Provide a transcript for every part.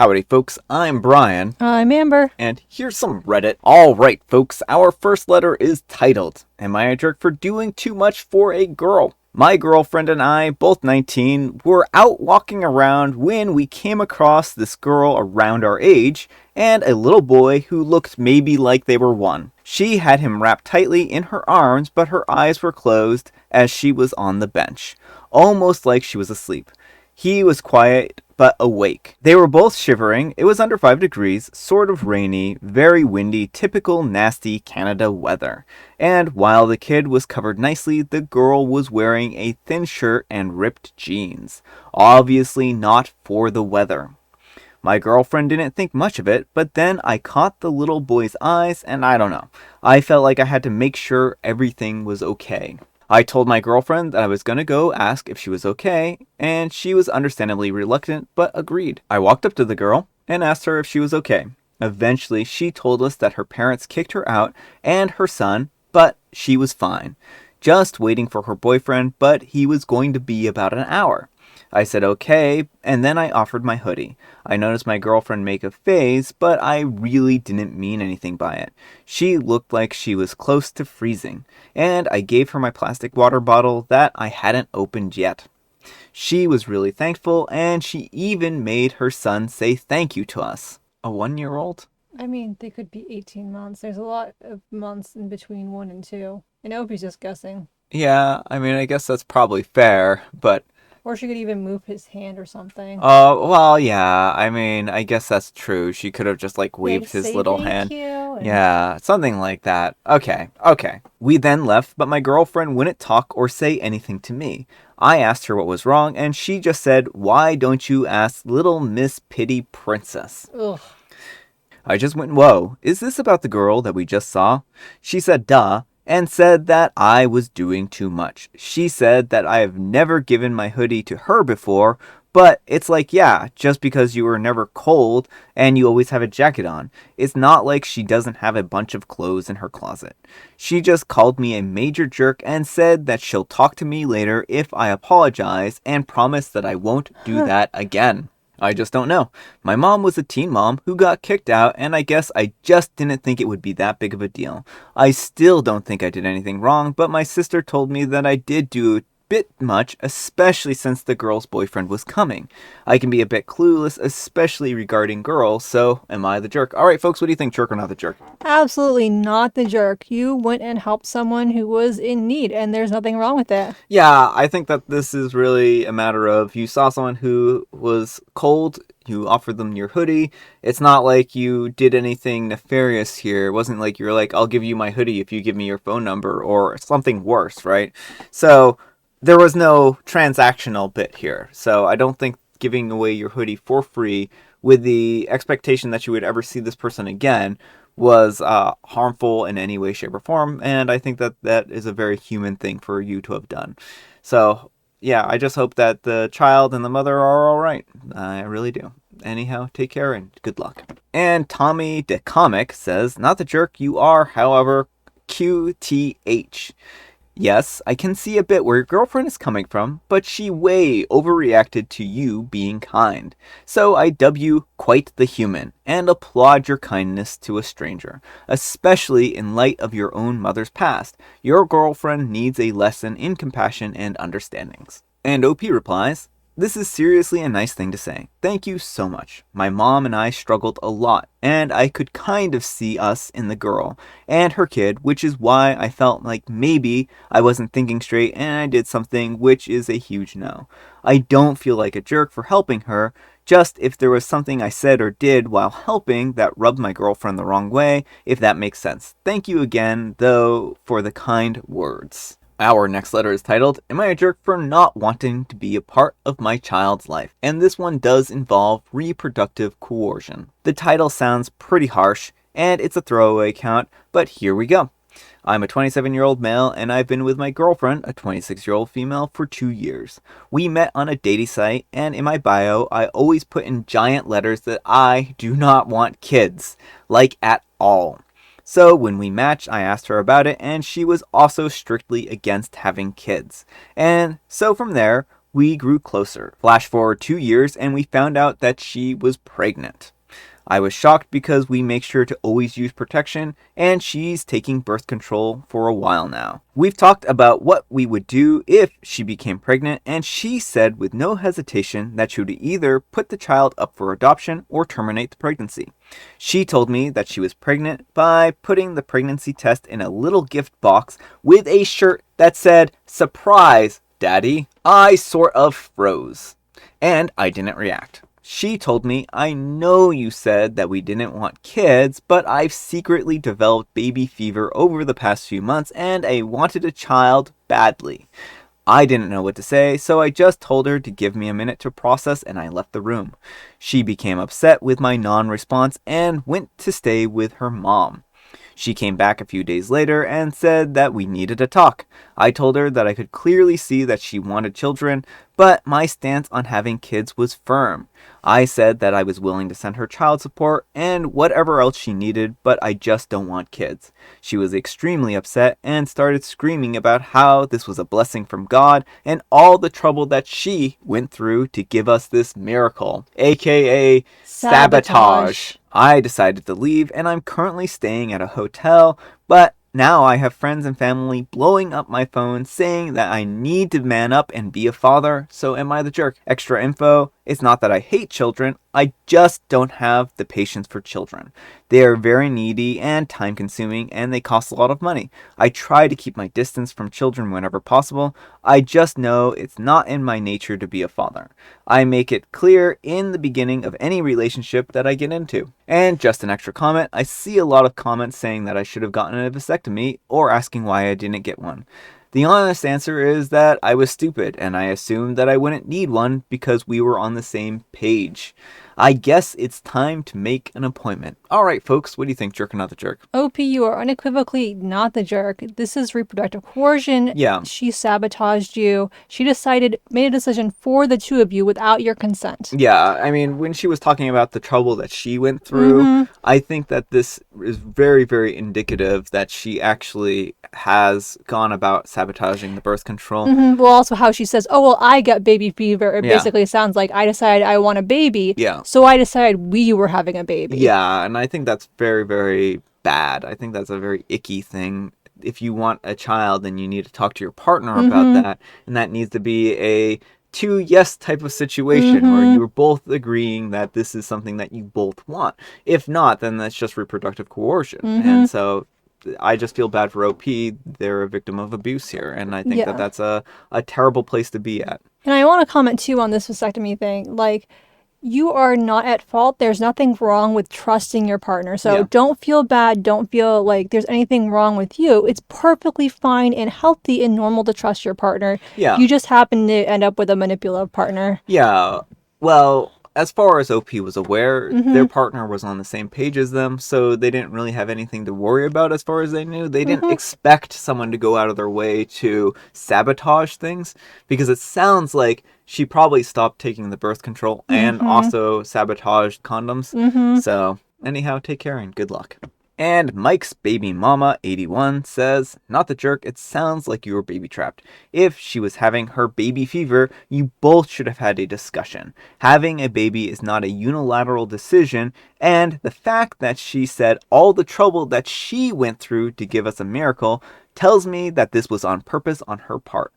Howdy folks, I'm Brian. I'm Amber. And here's some Reddit. Alright folks, our first letter is titled, Am I a jerk for doing too much for a girl? My girlfriend and I, both 19, were out walking around when we came across this girl around our age and a little boy who looked maybe like they were one. She had him wrapped tightly in her arms, but her eyes were closed as she was on the bench, almost like she was asleep. He was quiet but awake. They were both shivering. It was under 5 degrees, sort of rainy, very windy, typical nasty Canada weather. And while the kid was covered nicely, the girl was wearing a thin shirt and ripped jeans. Obviously not for the weather. My girlfriend didn't think much of it, but then I caught the little boy's eyes and I don't know. I felt like I had to make sure everything was okay. I told my girlfriend that I was going to go ask if she was okay, and she was understandably reluctant, but agreed. I walked up to the girl and asked her if she was okay. Eventually, she told us that her parents kicked her out and her son, but she was fine. Just waiting for her boyfriend, but he was going to be about an hour. I said okay, and then I offered my hoodie. I noticed my girlfriend make a face, but I really didn't mean anything by it. She looked like she was close to freezing, and I gave her my plastic water bottle that I hadn't opened yet. She was really thankful, and she even made her son say thank you to us. A 1-year-old? I mean, they could be 18 months. There's a lot of months in between 1 and 2. And Opie's just guessing. Yeah, I mean, I guess that's probably fair, but... Or she could even move his hand or something. Well, yeah, I mean, I guess that's true. She could have just, waved his little hand. Yeah, something like that. Okay. We then left, but my girlfriend wouldn't talk or say anything to me. I asked her what was wrong, and she just said, "Why don't you ask little Miss Pity Princess?" Ugh. I just went, "Whoa, is this about the girl that we just saw?" She said, "Duh," and said that I was doing too much. She said that I have never given my hoodie to her before, but it's like, yeah, just because you were never cold and you always have a jacket on. It's not like she doesn't have a bunch of clothes in her closet. She just called me a major jerk and said that she'll talk to me later if I apologize and promise that I won't do that again. I just don't know. My mom was a teen mom who got kicked out, and I guess I just didn't think it would be that big of a deal. I still don't think I did anything wrong, but my sister told me that I did do a bit much, especially since the girl's boyfriend was coming. I can be a bit clueless, especially regarding girls, so am I the jerk? Alright folks, what do you think, jerk or not the jerk? Absolutely not the jerk. You went and helped someone who was in need, and there's nothing wrong with that. Yeah, I think that this is really a matter of you saw someone who was cold, you offered them your hoodie. It's not like you did anything nefarious here. It wasn't like you're like, I'll give you my hoodie if you give me your phone number, or something worse, right? So there was no transactional bit here. So I don't think giving away your hoodie for free with the expectation that you would ever see this person again was harmful in any way, shape, or form. And I think that that is a very human thing for you to have done. So yeah, I just hope that the child and the mother are all right. I really do. Anyhow, take care and good luck. And Tommy the Comic says, not the jerk you are, however, QTH. Yes, I can see a bit where your girlfriend is coming from, but she way overreacted to you being kind. So I dub you quite the human, and applaud your kindness to a stranger, especially in light of your own mother's past. Your girlfriend needs a lesson in compassion and understandings. And OP replies, this is seriously a nice thing to say. Thank you so much. My mom and I struggled a lot, and I could kind of see us in the girl and her kid, which is why I felt like maybe I wasn't thinking straight and I did something, which is a huge no. I don't feel like a jerk for helping her, just if there was something I said or did while helping that rubbed my girlfriend the wrong way, if that makes sense. Thank you again, though, for the kind words. Our next letter is titled, Am I a jerk for not wanting to be a part of my child's life? And this one does involve reproductive coercion. The title sounds pretty harsh, and it's a throwaway account, but here we go. I'm a 27-year-old male, and I've been with my girlfriend, a 26-year-old female, for 2 years. We met on a dating site, and in my bio, I always put in giant letters that I do not want kids, like at all. So when we matched, I asked her about it, and she was also strictly against having kids. And so from there, We grew closer. Flash forward 2 years and we found out that she was pregnant. I was shocked because we make sure to always use protection, and she's taking birth control for a while now. We've talked about what we would do if she became pregnant, and she said with no hesitation that she would either put the child up for adoption or terminate the pregnancy. She told me that she was pregnant by putting the pregnancy test in a little gift box with a shirt that said, "Surprise, Daddy." I sort of froze, and I didn't react. She told me, "I know you said that we didn't want kids, but I've secretly developed baby fever over the past few months and I wanted a child badly." I didn't know what to say, so I just told her to give me a minute to process and I left the room. She became upset with my non-response and went to stay with her mom. She came back a few days later and said that we needed to talk. I told her that I could clearly see that she wanted children, but my stance on having kids was firm. I said that I was willing to send her child support and whatever else she needed, but I just don't want kids. She was extremely upset and started screaming about how this was a blessing from God and all the trouble that she went through to give us this miracle, aka sabotage. I decided to leave and I'm currently staying at a hotel, but now I have friends and family blowing up my phone saying that I need to man up and be a father, so am I the jerk? Extra info, it's not that I hate children, I just don't have the patience for children. They are very needy and time consuming and they cost a lot of money. I try to keep my distance from children whenever possible. I just know it's not in my nature to be a father. I make it clear in the beginning of any relationship that I get into. And just an extra comment, I see a lot of comments saying that I should have gotten a vasectomy or asking why I didn't get one. The honest answer is that I was stupid and I assumed that I wouldn't need one because we were on the same page. I guess it's time to make an appointment. Alright folks, what do you think, jerk or not the jerk? OP, you are unequivocally not the jerk. This is reproductive coercion. Yeah. She sabotaged you. She made a decision for the two of you without your consent. Yeah, I mean, when she was talking about the trouble that she went through, I think that this is very, very indicative that she actually has gone about sabotaging the birth control. Well, also how she says, "Oh, well, I got baby fever." It Yeah. basically sounds like I decided I want a baby. Yeah. So I decided we were having a baby. Yeah, and I think that's very, very bad. I think that's a very icky thing. If you want a child, then you need to talk to your partner about that, and that needs to be a 2 yes type of situation where you're both agreeing that this is something that you both want. If not, then that's just reproductive coercion. And so I just feel bad for OP. They're a victim of abuse here, and I think that that's a terrible place to be at. And I want to comment too on this vasectomy thing. Like, you are not at fault. There's nothing wrong with trusting your partner. So don't feel bad. Don't feel like there's anything wrong with you. It's perfectly fine and healthy and normal to trust your partner. Yeah. You just happen to end up with a manipulative partner. Yeah. Well, as far as OP was aware, their partner was on the same page as them, so they didn't really have anything to worry about as far as they knew. They didn't expect someone to go out of their way to sabotage things, because it sounds like she probably stopped taking the birth control and also sabotaged condoms. So, anyhow, take care and good luck. And Mike's baby mama, 81, says, "Not the jerk, it sounds like you were baby trapped. If she was having her baby fever, you both should have had a discussion. Having a baby is not a unilateral decision, and the fact that she said all the trouble that she went through to give us a miracle tells me that this was on purpose on her part.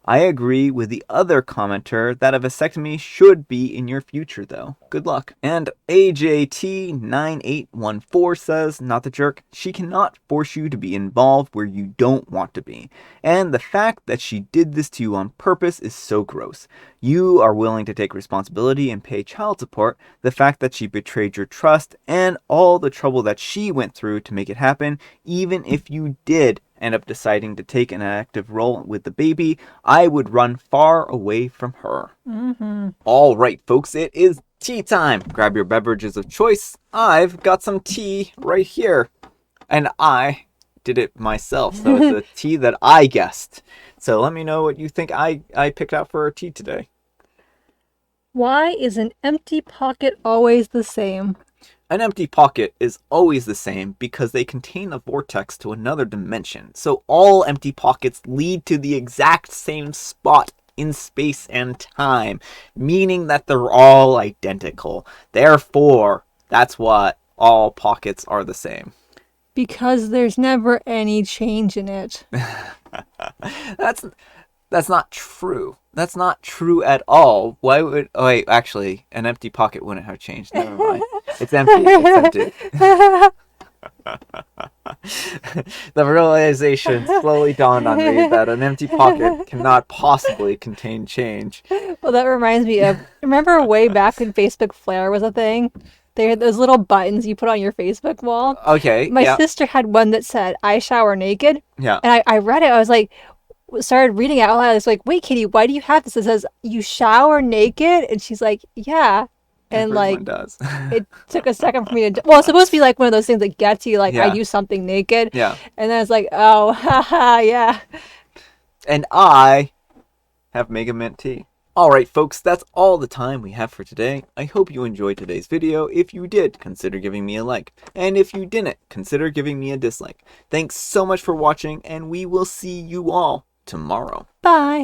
I agree with the other commenter that a vasectomy should be in your future though. Good luck." And AJT9814 says, "Not the jerk, she cannot force you to be involved where you don't want to be. And the fact that she did this to you on purpose is so gross. You are willing to take responsibility and pay child support. The fact that she betrayed your trust and all the trouble that she went through to make it happen, even if you did end up deciding to take an active role with the baby, I would run far away from her." All right, folks, it is tea time. Grab your beverages of choice. I've got some tea right here. And I did it myself, so it's a tea that I guessed. So let me know what you think I picked out for our tea today. Why is an empty pocket always the same? An empty pocket is always the same because they contain a vortex to another dimension. So all empty pockets lead to the exact same spot in space and time, meaning that they're all identical. Therefore, that's what all pockets are the same. Because there's never any change in it. That's that's not true. That's not true at all. Why would... Oh, wait, actually, an empty pocket wouldn't have changed. Never mind. It's empty. It's empty. The realization slowly dawned on me that an empty pocket cannot possibly contain change. Well, that reminds me of, remember way back when Facebook Flare was a thing? They had those little buttons you put on your Facebook wall. Okay, My yeah. sister had one that said, I shower naked. Yeah. And I read it. I was like, started reading it out loud. I was like, wait, Katie, why do you have this? It says, you shower naked? And she's like, yeah. And Everyone like, does. it took a second for me to, well, it's supposed to be like one of those things that gets you, like, Yeah. I do something naked. Yeah. And then it's like, oh, haha, yeah. And I have Mega Mint tea. Alright folks, that's all the time we have for today. I hope you enjoyed today's video. If you did, consider giving me a like. And if you didn't, consider giving me a dislike. Thanks so much for watching, and we will see you all tomorrow. Bye.